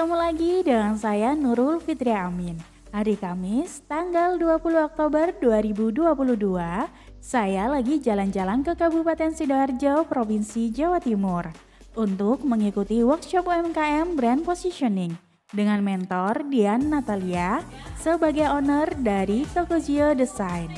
Ketemu lagi dengan saya Nurul Fitri Amin. Hari Kamis, tanggal 20 Oktober 2022, saya lagi jalan-jalan ke Kabupaten Sidoarjo, Provinsi Jawa Timur untuk mengikuti workshop UMKM Brand Positioning dengan mentor Dian Natalia sebagai owner dari Tokozio Design.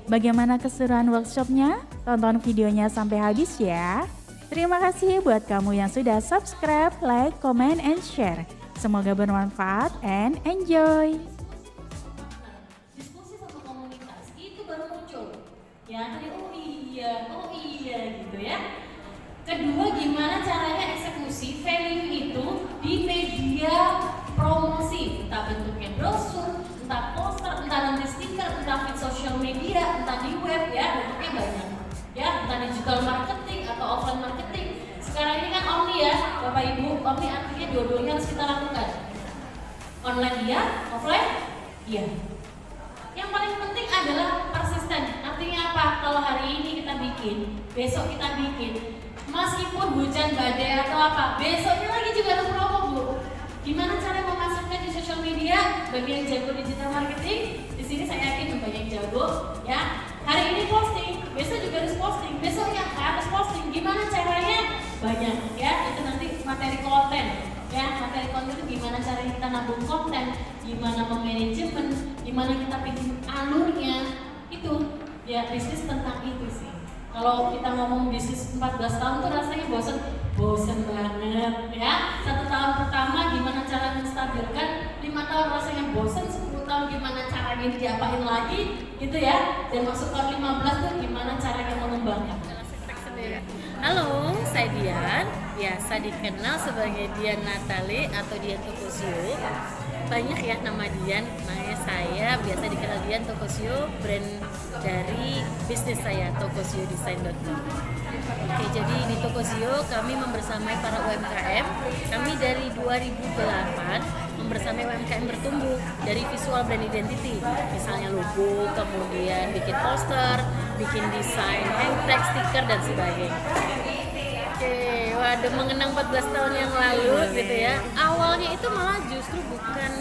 Bagaimana keseruan workshopnya? Tonton videonya sampai habis ya. Terima kasih buat kamu yang sudah subscribe, like, comment, and share. Semoga bermanfaat and enjoy. Diskusi sama komunitas itu baru muncul. Ya, tadi oh iya gitu ya. Kedua, gimana caranya eksekusi value itu di media promosi, entah bentuknya brosur, entah poster, entah nanti stiker, entah feed social media, entah di web ya, bentuknya banyak. Ya, entah digital marketing atau offline marketing. Sekarang ini kan omni ya, Bapak Ibu. Omni artinya dua-duanya harus kita lakukan. Online iya, offline iya. Yang paling penting adalah persisten. Artinya apa? Kalau hari ini kita bikin, besok kita bikin, meskipun hujan badai atau apa, besoknya lagi juga harus promo, Bu. Gimana cara memasukkan di sosial media? Bagi yang jago digital marketing, di sini saya yakin banyak yang jago. Ya, hari ini posting, besok juga harus posting, besoknya harus posting. Gimana caranya? Banyak ya. Itu nanti materi konten. Ya, materi konten itu gimana caranya kita nabung konten, gimana memanajemen, gimana kita bikin alurnya. Itu ya, bisnis tentang itu sih. Kalau kita ngomong bisnis 14 tahun tuh rasanya bosen banget ya. 1 tahun pertama gimana cara menstabilkan, 5 tahun rasanya bosen, 10 tahun gimana caranya diapain lagi gitu ya. Dan masuk tahun 15 tuh gimana caranya mengembangkan. Halo, saya Dian, biasa dikenal sebagai Dian Natali atau Dian Tokozio. Banyak ya nama Dian, makanya saya biasa dikenal Dian Tokozio, brand dari bisnis saya, tokosio-design.com. Oke, jadi di Tokozio kami membersamai para UMKM. Kami dari 2008 membersamai UMKM bertumbuh dari visual brand identity, misalnya logo, kemudian bikin poster, bikin desain, hang tag, stiker, dan sebagainya. Oke, waduh, mengenang 14 tahun yang lalu gitu ya. Awalnya itu malah justru bukan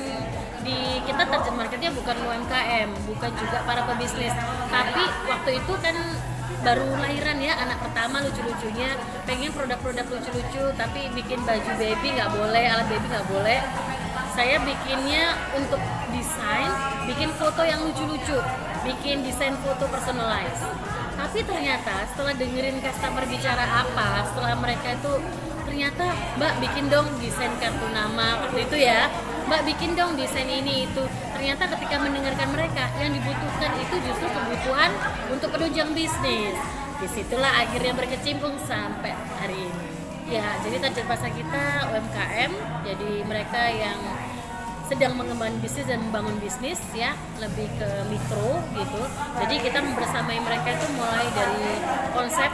kita target marketnya bukan UMKM, bukan juga para pebisnis. Tapi waktu itu kan baru lahiran ya, anak pertama lucu-lucunya, pengen produk-produk lucu-lucu, tapi bikin baju baby nggak boleh, alat baby nggak boleh. Saya bikinnya untuk desain, bikin foto yang lucu-lucu, bikin desain foto personalized. Tapi ternyata setelah dengerin customer bicara apa, setelah mereka itu ternyata Mbak bikin dong desain kartu nama waktu itu ya, Mbak bikin dong desain ini itu. Ternyata ketika mendengarkan mereka, yang dibutuhkan itu justru kebutuhan untuk penunjang bisnis. Disitulah akhirnya berkecimpung sampai hari ini. Ya, jadi target pasar kita UMKM, jadi mereka yang sedang mengembangkan bisnis dan membangun bisnis ya, lebih ke mikro gitu. Jadi kita membersamai mereka itu mulai dari konsep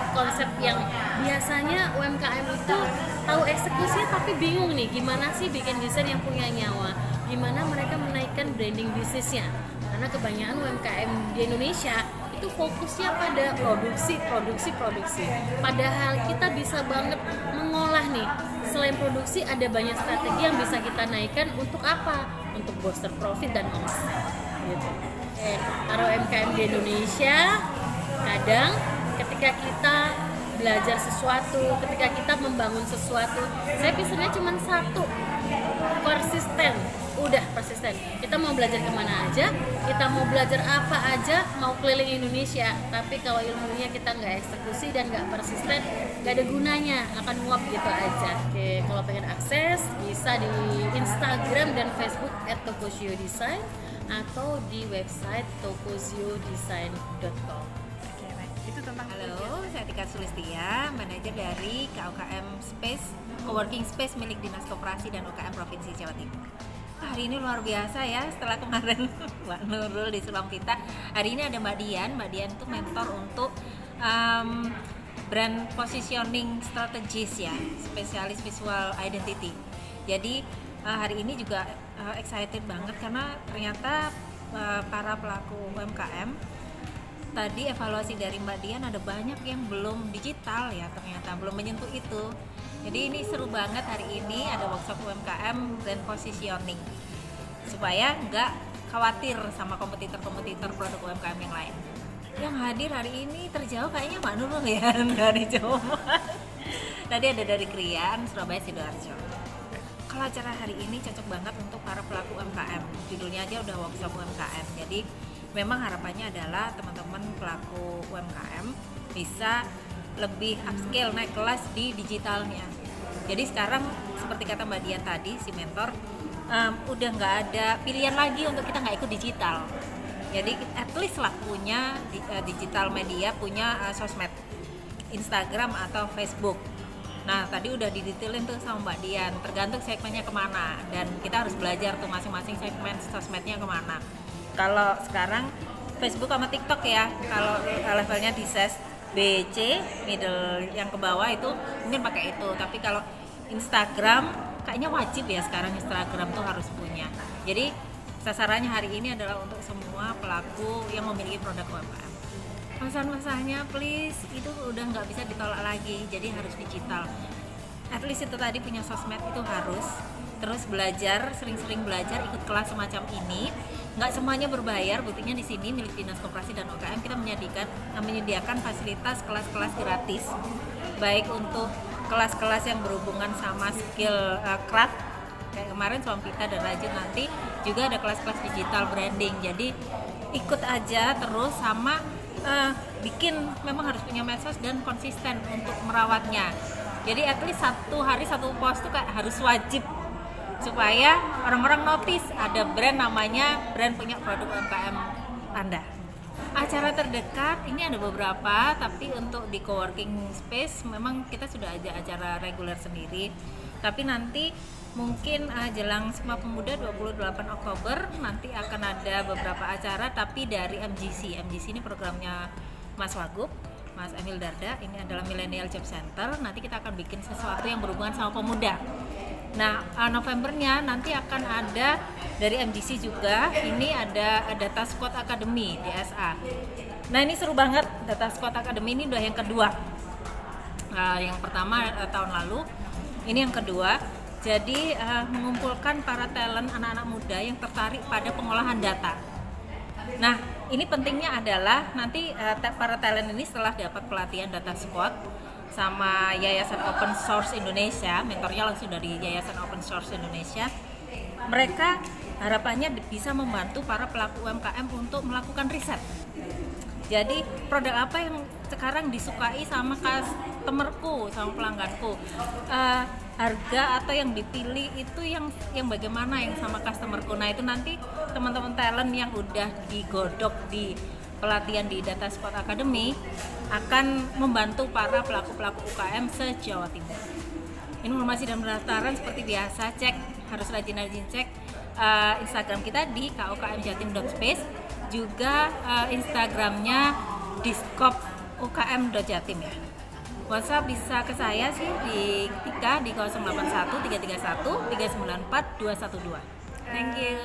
yang biasanya UMKM itu tahu eksekusinya tapi bingung nih gimana sih bikin desain yang punya nyawa, gimana mereka menaikkan branding bisnisnya. Karena kebanyakan UMKM di Indonesia itu fokusnya pada produksi. Padahal kita bisa banget mengolah nih. Selain produksi ada banyak strategi yang bisa kita naikkan untuk apa? Untuk booster profit dan omset. Gitu. Para UMKM di Indonesia kadang ketika kita belajar sesuatu, ketika kita membangun sesuatu, saya pesannya cuma satu, persisten. Kita mau belajar kemana aja, kita mau belajar apa aja, mau keliling Indonesia, tapi kalau ilmunya kita nggak eksekusi dan nggak persisten, nggak ada gunanya, akan nguap gitu aja. Oke, kalau pengen akses bisa di Instagram dan Facebook @tokozio-design atau di website tokosio-design.com. Oke, baik. Itu tentang halo, saya Tika Sulistia, manajer dari KUKM Space, Coworking Space milik Dinas Koperasi dan UKM Provinsi Jawa Timur. Hari ini luar biasa ya, setelah kemarin Mbak Nurul di Sulam kita, hari ini ada Mbak Dian itu mentor untuk brand positioning strategis ya, spesialis visual identity. Jadi hari ini juga excited banget karena ternyata para pelaku UMKM tadi evaluasi dari Mbak Dian ada banyak yang belum digital ya, ternyata belum menyentuh itu. Jadi ini seru banget hari ini ada workshop UMKM brand positioning supaya nggak khawatir sama kompetitor-kompetitor produk UMKM yang lain. Yang hadir hari ini terjauh kayaknya Mbak Nurul ya dari Jawa. Tadi ada dari Krian, Surabaya, Sidoarjo. Kalau acara hari ini cocok banget untuk para pelaku UMKM. Judulnya aja udah workshop UMKM. Jadi memang harapannya adalah teman-teman pelaku UMKM bisa lebih upscale, naik kelas di digitalnya. Jadi sekarang seperti kata Mbak Dian tadi, si mentor, udah nggak ada pilihan lagi untuk kita nggak ikut digital. Jadi at least lah punya digital media, punya sosmed, Instagram atau Facebook. Nah tadi udah didetailin tuh sama Mbak Dian, tergantung segmennya kemana, dan kita harus belajar tuh masing-masing segmen sosmednya kemana. Kalau sekarang Facebook sama TikTok ya, kalau levelnya di SES BC, middle yang ke bawah itu mungkin pakai itu. Tapi kalau Instagram kayaknya wajib ya sekarang, Instagram tuh harus punya. Jadi sasarannya hari ini adalah untuk semua pelaku yang memiliki produk UMKM. Pesan-pesannya please, itu udah nggak bisa ditolak lagi, jadi harus digital. At least itu tadi punya sosmed itu harus. Terus belajar, sering-sering belajar, ikut kelas semacam ini. Nggak semuanya berbayar, buktinya di sini milik Dinas Koperasi dan UKM kita menyediakan fasilitas kelas-kelas gratis, baik untuk kelas-kelas yang berhubungan sama skill craft kayak kemarin Swampita dan Rajin, nanti juga ada kelas-kelas digital branding. Jadi ikut aja terus, sama bikin, memang harus punya medsos dan konsisten untuk merawatnya. Jadi at least satu hari satu post tuh kayak harus wajib, supaya orang-orang notice ada brand namanya brand punya produk UMKM Anda. Acara terdekat ini ada beberapa, tapi untuk di coworking space memang kita sudah ada acara reguler sendiri. Tapi nanti mungkin jelang Sumpah Pemuda 28 Oktober nanti akan ada beberapa acara, tapi dari MGC. MGC ini programnya Mas Wagub, Mas Emil Darda, ini adalah Millennial Job Center. Nanti kita akan bikin sesuatu yang berhubungan sama pemuda. Nah, Novembernya nanti akan ada dari MGC juga, ini ada Data Squad Academy di SA. Nah, ini seru banget, Data Squad Academy ini udah yang kedua. Yang pertama tahun lalu, ini yang kedua. Jadi mengumpulkan para talent anak-anak muda yang tertarik pada pengolahan data. Nah, ini pentingnya adalah nanti para talent ini setelah dapat pelatihan Data Squad sama Yayasan Open Source Indonesia, mentornya langsung dari Yayasan Open Source Indonesia, mereka harapannya bisa membantu para pelaku UMKM untuk melakukan riset. Jadi produk apa yang sekarang disukai sama customerku, sama pelangganku, harga atau yang dipilih itu yang bagaimana yang sama customerku. Nah itu nanti teman-teman talent yang udah digodok di pelatihan di Data Squad Academy akan membantu para pelaku-pelaku UKM se-Jawa Timur. Informasi dan pendaftaran seperti biasa, harus rajin-rajin cek Instagram kita di kokmjatim.space, juga Instagramnya diskop.ukm.jatim ya. WhatsApp bisa ke saya sih di 081 331 394 212. Thank you.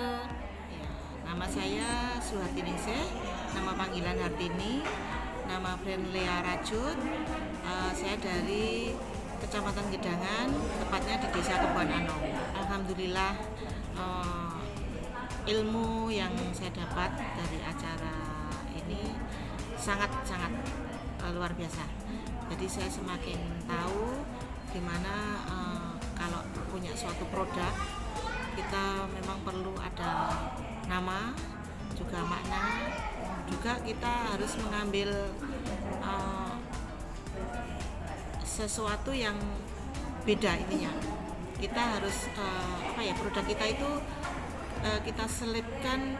Nama saya Suharti Ningsih, nama panggilan Hartini, nama brand Lea Rajut. Saya dari Kecamatan Gedangan, tepatnya di Desa Kebon Anom. Alhamdulillah, ilmu yang saya dapat dari acara ini sangat-sangat luar biasa. Jadi saya semakin tahu gimana kalau punya suatu produk, kita memang perlu ada nama, juga makna, juga kita harus mengambil sesuatu yang beda ininya. Kita harus produk kita itu kita selipkan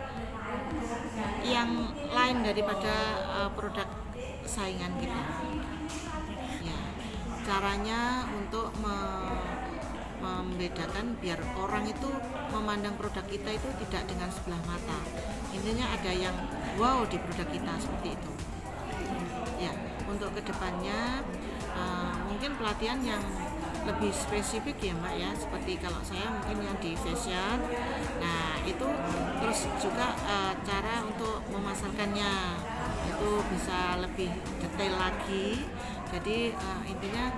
yang lain daripada produk saingan kita. Ya, caranya untuk membedakan biar orang itu memandang produk kita itu tidak dengan sebelah mata. Intinya ada yang wow di produk kita, seperti itu. Ya, untuk kedepannya mungkin pelatihan yang lebih spesifik ya Mbak ya, seperti kalau saya mungkin yang di fashion. Nah itu terus juga cara untuk memasarkannya itu bisa lebih detail lagi. Jadi intinya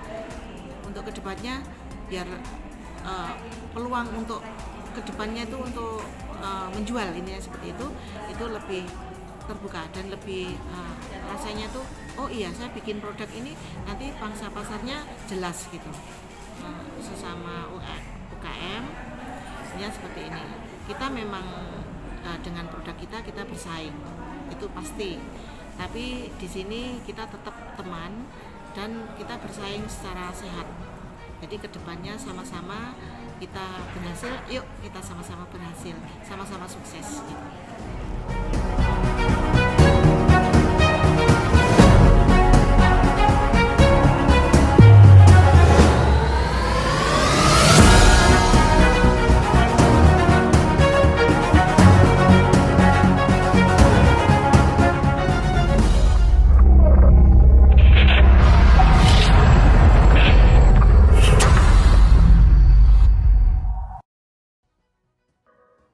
untuk kedepannya biar peluang untuk kedepannya itu untuk menjual ini seperti itu lebih terbuka dan lebih rasanya tuh oh iya saya bikin produk ini nanti pangsa pasarnya jelas gitu. Sesama UKM ya seperti ini kita memang dengan produk kita bersaing itu pasti, tapi di sini kita tetap teman dan kita bersaing secara sehat. Jadi kedepannya sama-sama kita berhasil, yuk kita sama-sama berhasil, sama-sama sukses gitu.